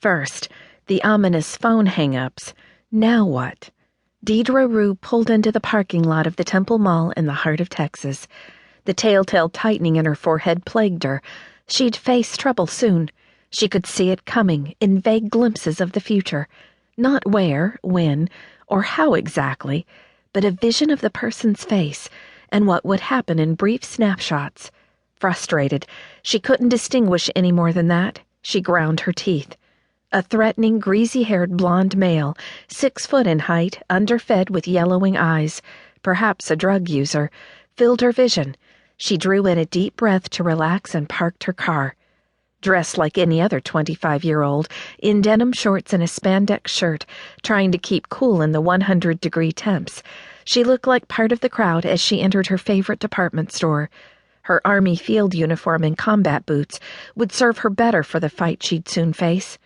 First, the ominous phone hang-ups. Now what? Deidre Roux pulled into the parking lot of the Temple Mall in the heart of Texas. The telltale tightening in her forehead plagued her. She'd face trouble soon. She could see it coming in vague glimpses of the future. Not where, when, or how exactly, but a vision of the person's face and what would happen in brief snapshots. Frustrated, she couldn't distinguish any more than that. She ground her teeth. A threatening, greasy-haired blonde male, 6 foot in height, underfed with yellowing eyes, perhaps a drug user, filled her vision. She drew in a deep breath to relax and parked her car. Dressed like any other 25-year-old, in denim shorts and a spandex shirt, trying to keep cool in the 100-degree temps, she looked like part of the crowd as she entered her favorite department store. Her Army field uniform and combat boots would serve her better for the fight she'd soon face.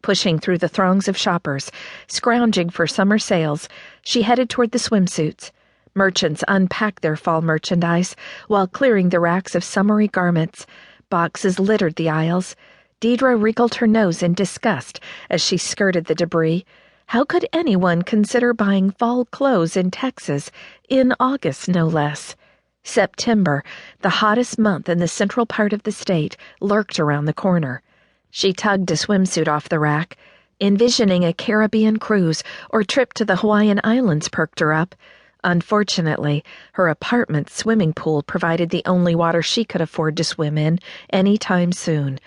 Pushing through the throngs of shoppers, scrounging for summer sales, she headed toward the swimsuits. Merchants unpacked their fall merchandise while clearing the racks of summery garments. Boxes littered the aisles. Deidre wrinkled her nose in disgust as she skirted the debris. How could anyone consider buying fall clothes in Texas, in August no less? September, the hottest month in the central part of the state, lurked around the corner. She tugged a swimsuit off the rack. Envisioning a Caribbean cruise or trip to the Hawaiian Islands perked her up. Unfortunately, her apartment swimming pool provided the only water she could afford to swim in any time soon.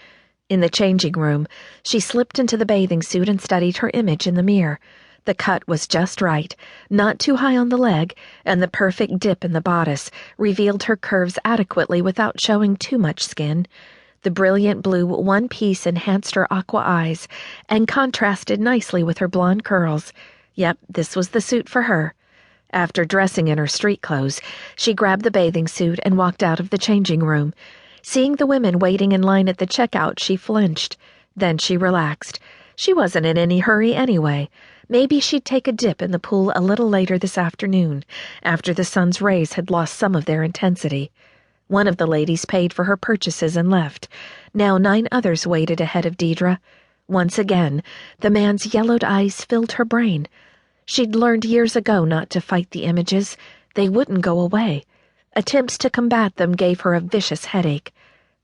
In the changing room, she slipped into the bathing suit and studied her image in the mirror. The cut was just right, not too high on the leg, and the perfect dip in the bodice revealed her curves adequately without showing too much skin. The brilliant blue one-piece enhanced her aqua eyes and contrasted nicely with her blonde curls. Yep, this was the suit for her. After dressing in her street clothes, she grabbed the bathing suit and walked out of the changing room. Seeing the women waiting in line at the checkout, she flinched. Then she relaxed. She wasn't in any hurry anyway. Maybe she'd take a dip in the pool a little later this afternoon, after the sun's rays had lost some of their intensity. One of the ladies paid for her purchases and left. Now 9 others waited ahead of Deidre. Once again, the man's yellowed eyes filled her brain. She'd learned years ago not to fight the images. They wouldn't go away. Attempts to combat them gave her a vicious headache.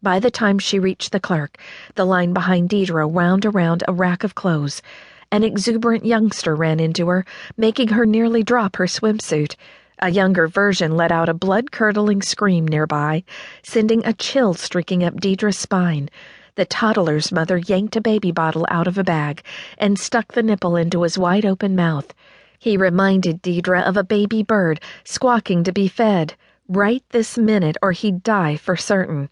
By the time she reached the clerk, the line behind Deidre wound around a rack of clothes. An exuberant youngster ran into her, making her nearly drop her swimsuit. A younger version let out a blood-curdling scream nearby, sending a chill streaking up Deidre's spine. The toddler's mother yanked a baby bottle out of a bag and stuck the nipple into his wide-open mouth. He reminded Deidre of a baby bird squawking to be fed. Right this minute or he'd die for certain.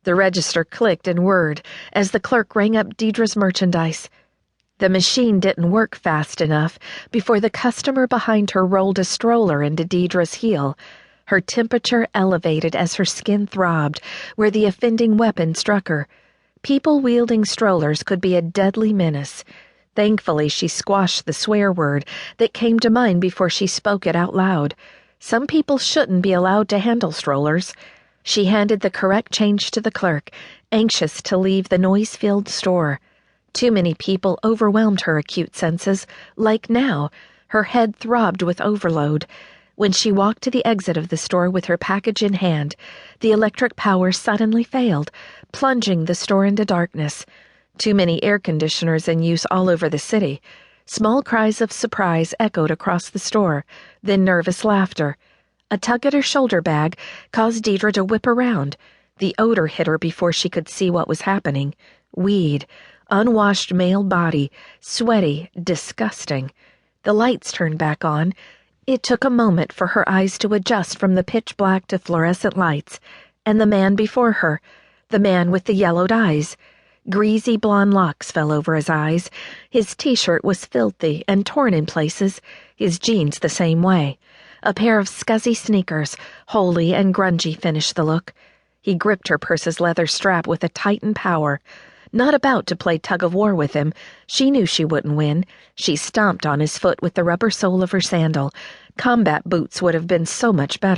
The register clicked and whirred as the clerk rang up Deidre's merchandise. The machine didn't work fast enough before the customer behind her rolled a stroller into Deidre's heel. Her temperature elevated as her skin throbbed where the offending weapon struck her. People wielding strollers could be a deadly menace. Thankfully, she squashed the swear word that came to mind before she spoke it out loud. Some people shouldn't be allowed to handle strollers. She handed the correct change to the clerk, anxious to leave the noise-filled store. Too many people overwhelmed her acute senses. Like now, her head throbbed with overload. When she walked to the exit of the store with her package in hand, the electric power suddenly failed, plunging the store into darkness. Too many air conditioners in use all over the city. Small cries of surprise echoed across the store, then nervous laughter. A tug at her shoulder bag caused Deidre to whip around. The odor hit her before she could see what was happening. Weed. Unwashed male body, sweaty, disgusting. The lights turned back on. It took a moment for her eyes to adjust from the pitch black to fluorescent lights, and the man before her, the man with the yellowed eyes. Greasy blonde locks fell over his eyes. His t-shirt was filthy and torn in places, his jeans the same way. A pair of scuzzy sneakers, holey and grungy, finished the look. He gripped her purse's leather strap with a titan power. Not about to play tug-of-war with him. She knew she wouldn't win. She stomped on his foot with the rubber sole of her sandal. Combat boots would have been so much better.